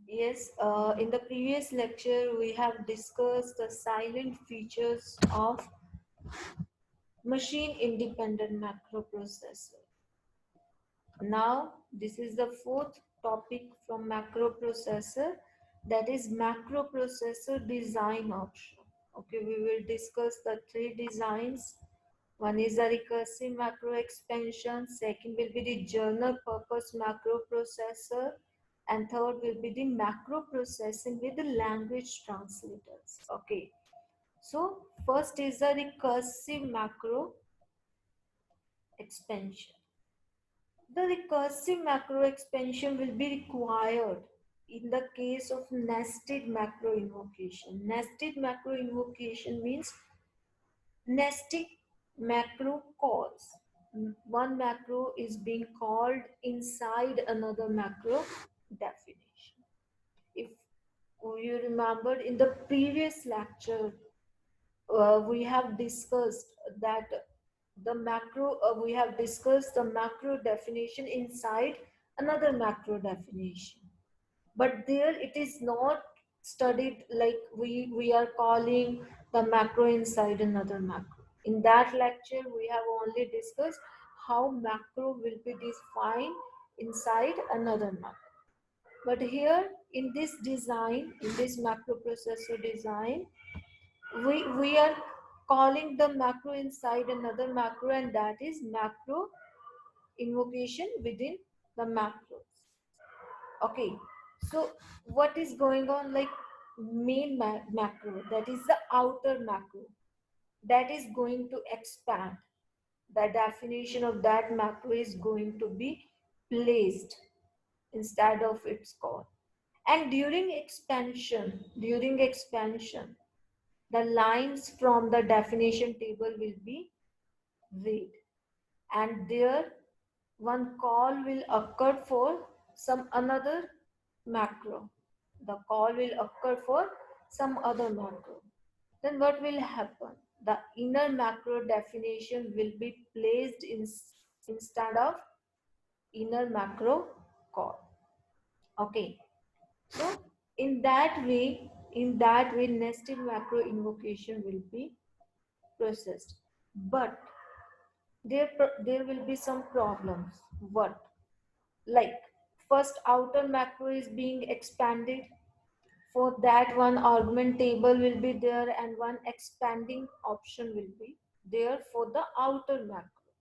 Yes, in the previous lecture, we have discussed the silent features of machine independent macroprocessor. Now, this is the fourth topic from macroprocessor, that is macroprocessor design option. Okay, we will discuss the three designs. One is a recursive macro expansion, second will be the general purpose macroprocessor, and third will be the macro processing with the language translators. Okay, so first is the recursive macro expansion. The recursive macro expansion will be required in the case of nested macro invocation. Nested macro invocation means nested macro calls. One macro is being called inside another macro definition. If you remember in the previous lecture, we have discussed that we have discussed the macro definition inside another macro definition, but there it is not studied like we are calling the macro inside another macro. In that lecture we have only discussed how macro will be defined inside another macro. But here in this design, in this macro processor design, we are calling the macro inside another macro, and that is macro invocation within the macros. Okay, so what is going on, like macro, that is the outer macro, that is going to expand. The definition of that macro is going to be placed instead of its call. And during expansion, the lines from the definition table will be read, and there one call will occur for some another macro. The call will occur for some other macro. Then what will happen? The inner macro definition will be placed instead of inner macro call. Okay. So in that way, nested macro invocation will be processed. But there will be some problems. What? Like first outer macro is being expanded. For that, one argument table will be there and one expanding option will be there for the outer macro.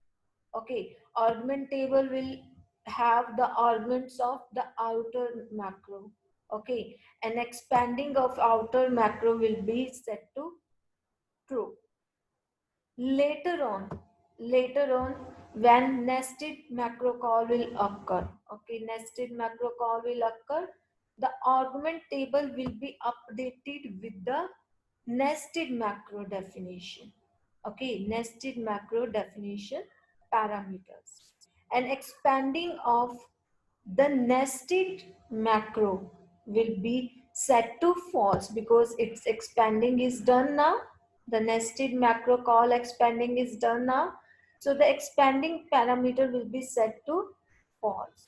Okay, argument table will have the arguments of the outer macro. Okay, and expanding of outer macro will be set to true. Later on, when nested macro call will occur, okay, nested macro call will occur, the argument table will be updated with the nested macro definition. Okay, nested macro definition parameters. And expanding of the nested macro will be set to false because its expanding is done now. The nested macro call expanding is done now. So the expanding parameter will be set to false.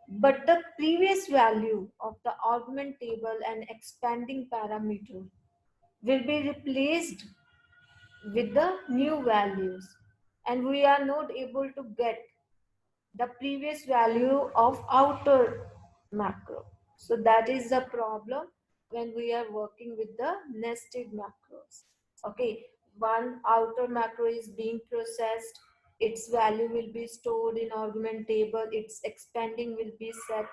But the previous value of the argument table and expanding parameter will be replaced with the new values, and we are not able to get the previous value of outer macro. So that is the problem when we are working with the nested macros. Okay, one outer macro is being processed, its value will be stored in argument table, its expanding will be set,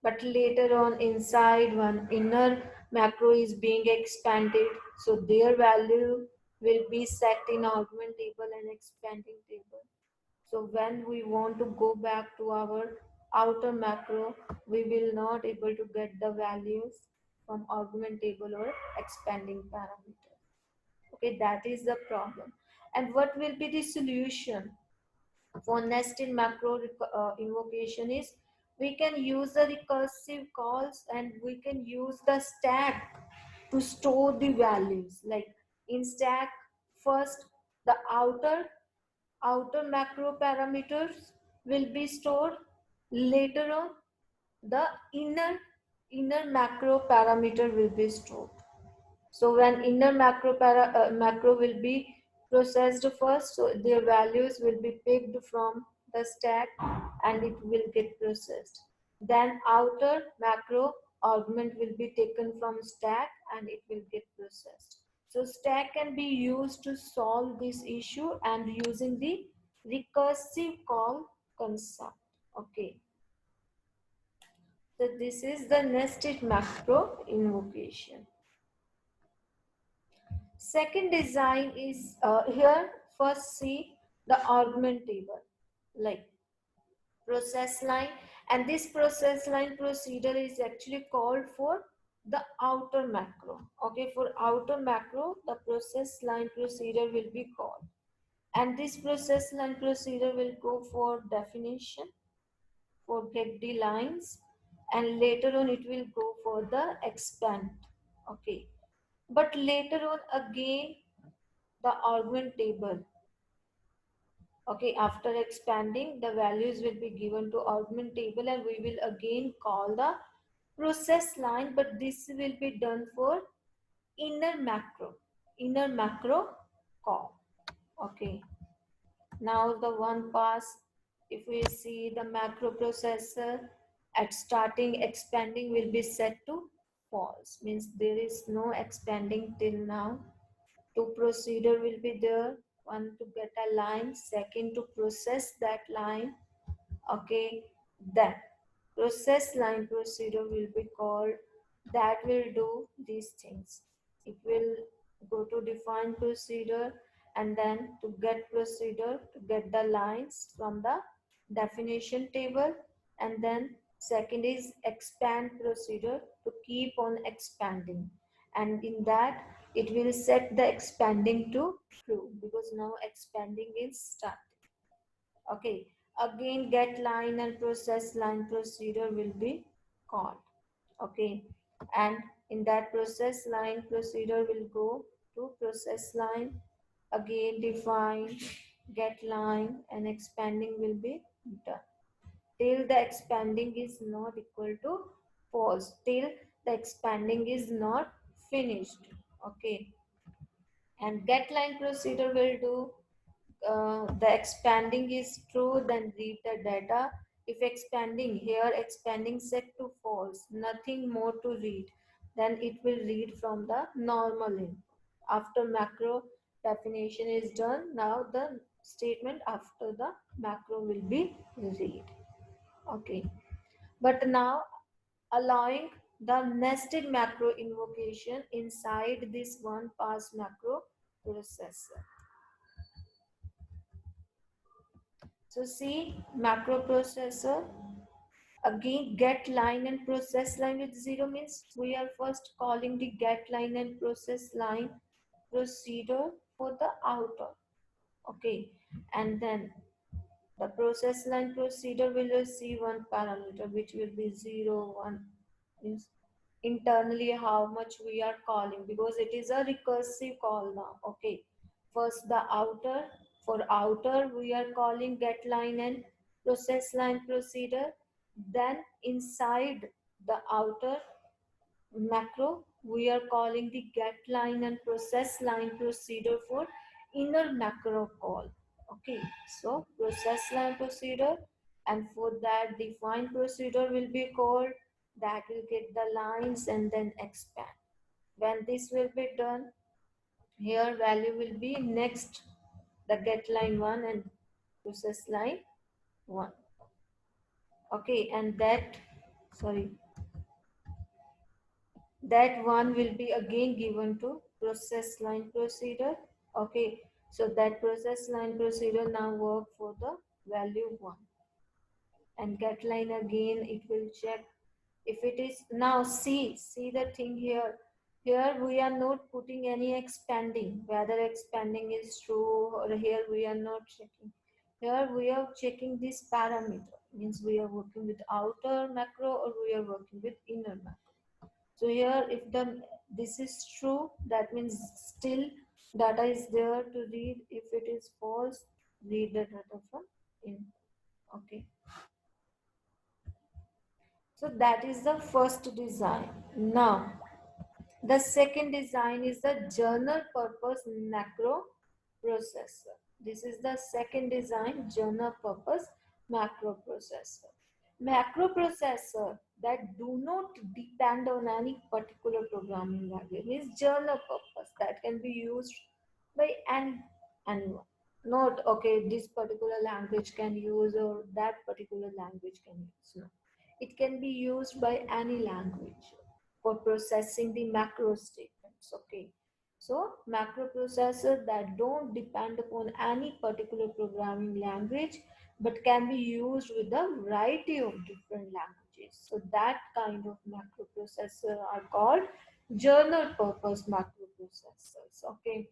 but later on inside one inner macro is being expanded, so their value will be set in argument table and expanding table. So when we want to go back to our outer macro, we will not able to get the values from argument table or expanding parameter. Okay, that is the problem. And what will be the solution for nested macro invocation is we can use the recursive calls and we can use the stack to store the values. Like in stack, first the outer macro parameters will be stored. Later on, the inner macro parameter will be stored. So when inner macro will be processed first, so their values will be picked from the stack and it will get processed. Then outer macro augment will be taken from stack and it will get processed. So stack can be used to solve this issue and using the recursive call concept. Okay. So this is the nested macro invocation. Second design is here. First see the augment table like process line, and this process line procedure is actually called for the outer macro. Okay, for outer macro the process line procedure will be called, and this process line procedure will go for definition, for get the lines, and later on it will go for the expand. Okay, but later on again the augment table. Okay, after expanding the values will be given to augment table and we will again call the process line, but this will be done for inner macro call. Okay, now the one pass, if we see the macro processor at starting expanding will be set to false, means there is no expanding till now. Two procedure will be there, one to get a line, second to process that line. Okay, then process line procedure will be called, that will do these things. It will go to define procedure and then to get procedure to get the lines from the definition table, and then second is expand procedure to keep on expanding, and in that it will set the expanding to true because now expanding is started. Okay, again get line and process line procedure will be called. Okay, and in that process line procedure will go to process line, again define, get line, and expanding will be done till the expanding is not equal to false, till the expanding is not finished. Okay, and get line procedure will do the expanding is true, then read the data. If expanding here, expanding set to false, nothing more to read, then it will read from the normal input. After macro definition is done, now the statement after the macro will be read. Okay, but now allowing the nested macro invocation inside this one pass macro processor. So see macro processor, again get line and process line with 0 means we are first calling the get line and process line procedure for the outer. Okay, and then the process line procedure will receive one parameter which will be 0, 1, means internally how much we are calling because it is a recursive call now. Okay, first the outer, for outer we are calling get line and process line procedure, then inside the outer macro we are calling the get line and process line procedure for inner macro call. Okay, so process line procedure, and for that define procedure will be called, that will get the lines and then expand. When this will be done, here value will be next the get line 1 and process line 1. Okay, and that, sorry, that one will be again given to process line procedure. Okay, so that process line procedure now work for the value 1, and get line again it will check if it is, now see the thing here, here we are not putting any expanding, whether expanding is true, or here we are not checking, here we are checking this parameter, means we are working with outer macro or we are working with inner macro. So here if the this is true, that means still data is there to read. If it is false, read the data from in. Okay, So that is the first design. Now, the second design is the general purpose macro processor. This is the second design, general purpose macro processor. Macro processor that do not depend on any particular programming language means general purpose that can be used by anyone. Not okay, this particular language can use or that particular language can use. No. It can be used by any language for processing the macro statements. Okay. So macro processor that don't depend upon any particular programming language but can be used with a variety of different languages. So that kind of macro processor are called general purpose macro processors. Okay.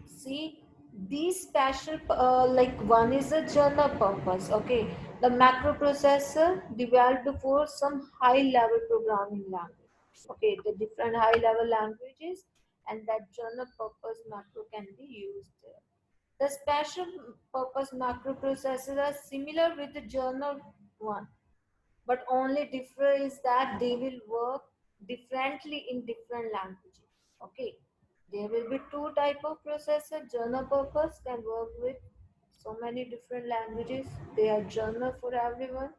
See, these special, like one is a general purpose, okay. The macro processor developed for some high level programming language, okay, the different high level languages, and that general purpose macro can be used there. The special purpose macro processors are similar with the general one, but only differ is that they will work differently in different languages, okay. There will be two type of processor. General purpose can work with so many different languages. They are general for everyone.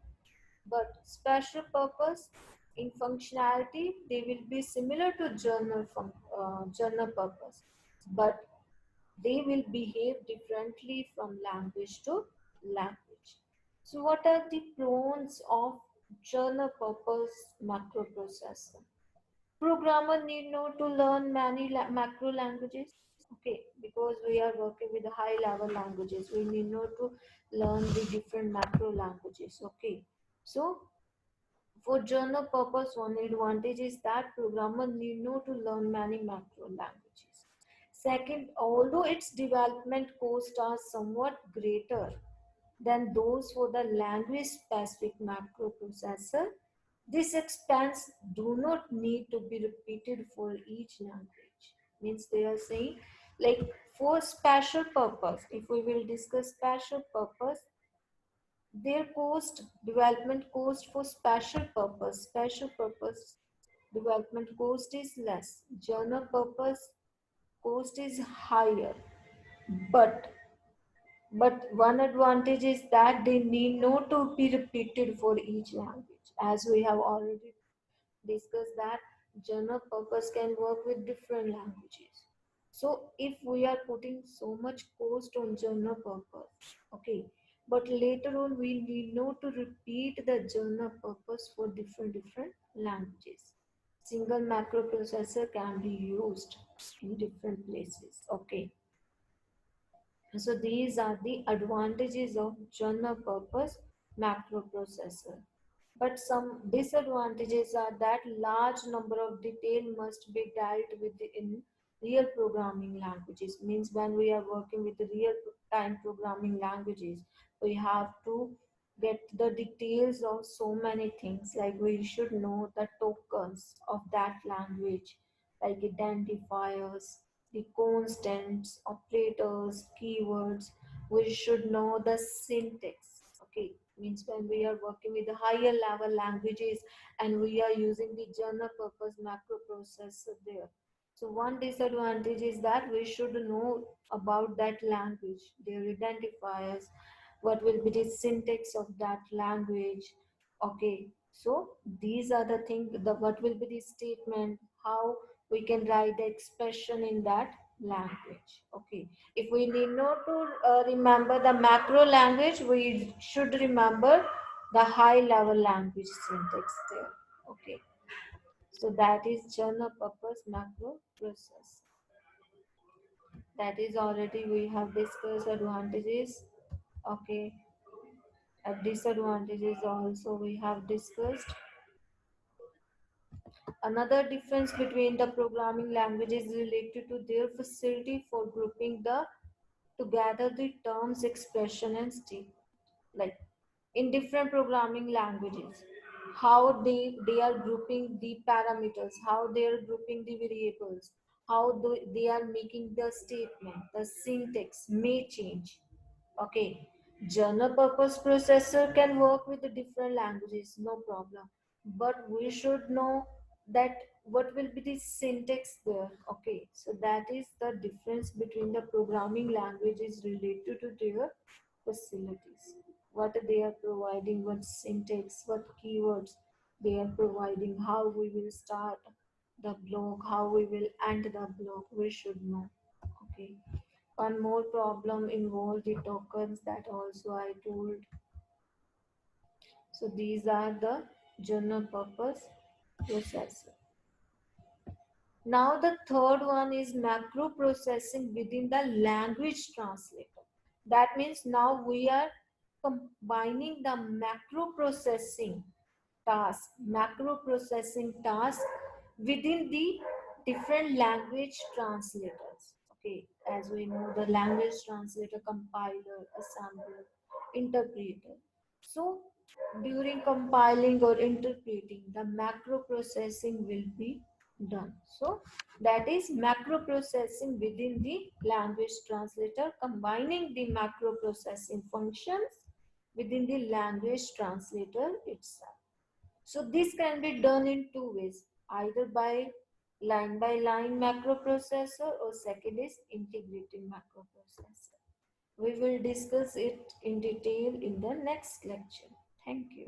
But special purpose in functionality, they will be similar to general purpose, but they will behave differently from language to language. So, what are the pros of general purpose macroprocessor? Programmer need not to learn many macro languages. Okay, because we are working with high level languages, we need not to learn the different macro languages. Okay, so for general purpose, one advantage is that programmer need not to learn many macro languages. Second, although its development costs are somewhat greater than those for the language specific macro processor, this expense do not need to be repeated for each language. Means they are saying like for special purpose, if we will discuss special purpose, their cost, development cost for special purpose development cost is less. General purpose cost is higher. But but one advantage is that they need not to be repeated for each language. As we have already discussed that general purpose can work with different languages. So if we are putting so much cost on general purpose, okay, but later on we need not to repeat the general purpose for different languages. Single macro processor can be used in different places. Okay. So these are the advantages of general purpose macro processor. But some disadvantages are that large number of detail must be dealt with in real programming languages. Means when we are working with the real time programming languages, we have to get the details of so many things. Like we should know the tokens of that language, like identifiers, the constants, operators, keywords. We should know the syntax. Okay, means when we are working with the higher level languages and we are using the general purpose macro processor there. So one disadvantage is that we should know about that language, their identifiers, what will be the syntax of that language. Okay, so these are the things, the what will be the statement, how we can write the expression in that language. Okay, if we need not to remember the macro language, we should remember the high level language syntax there. Okay, so that is general purpose macro process. That is already we have discussed advantages. Okay, disadvantages also we have discussed. Another difference between the programming languages is related to their facility for grouping the together the terms, expression, and state. Like in different programming languages, how they are grouping the parameters, how they are grouping the variables, how they are making the statement, the syntax may change. Okay, General purpose processor can work with the different languages, no problem. But we should know that what will be the syntax there. Okay, so that is the difference between the programming languages related to their facilities. What they are providing, what syntax, what keywords they are providing, how we will start the block, how we will end the block, we should know. Okay. One more problem involved the tokens that also I told. So these are the general purpose processor. Now the third one is macro processing within the language translator. That means now we are combining the macro processing task within the different language translators. Okay, as we know, the language translator, compiler, assembler, interpreter. So during compiling or interpreting, the macro processing will be done. So that is macro processing within the language translator, combining the macro processing functions within the language translator itself. So this can be done in two ways, either by line macro processor, or second is integrated macro processor. We will discuss it in detail in the next lecture. Thank you.